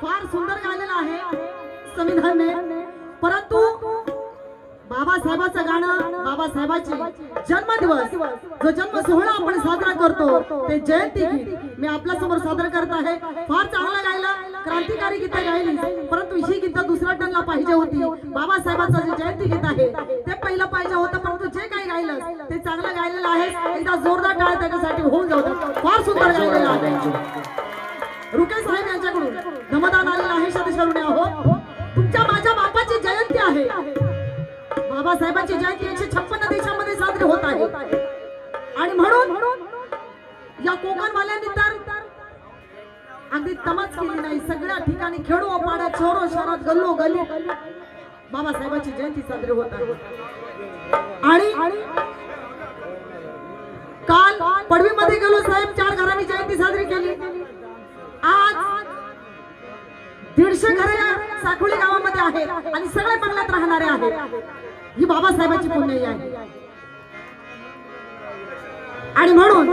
फार सुंदर गायलेलं आहे संविधानने, परंतु बाबासाहेबांचं गाणं, बाबासाहेबांचे जन्मदिवस, जो जन्म सोहळा आपण साजरा करतो ते जयंती गीत मी आपल्या समोर सादर करत आहे. फार चांगलं गायलं, क्रांतिकारी गीत गायली, परंतु ही गीत दुसऱ्या टनला पाहिजे होती. बाबासाहेबांचं जे जयंती गीत आहे ते पहिलं पाहिजे होतं, परंतु जे काही गायलं ते चांगलं गायलेलं आहे. एकदा जोरदार टाळ्या त्याच्यासाठी होऊन जाऊ द्या. फार सुंदर गायलेलं आहे. रुके साहेब यांच्याकडून नमदान आलेलं आहे. सदस्यरुणे आहो, तुमच्या माझ्या बापाची जयंती आहे. बाबासाहेबांची जयंती 156 देशामध्ये साजरी होत आहे आणि म्हणून या कोकणवाल्यांनी तर अगदी तमाच केली नाही. सगळ्या ठिकाणी खेडो पाड्यात, शहरो शहरात, गल्लो गल्ली बाबासाहेबांची जयंती साजरी होत आहे. आणि काल पडवीमध्ये गेलो साहेब, 4 घरांनी जयंती साजरी केली. आज 150 घरे साखोली गावामध्ये आहेत आणि सगळे बंगल्यात राहणारे आहेत. ही बाबासाहेबांची पुण्याई आहे. आणि म्हणून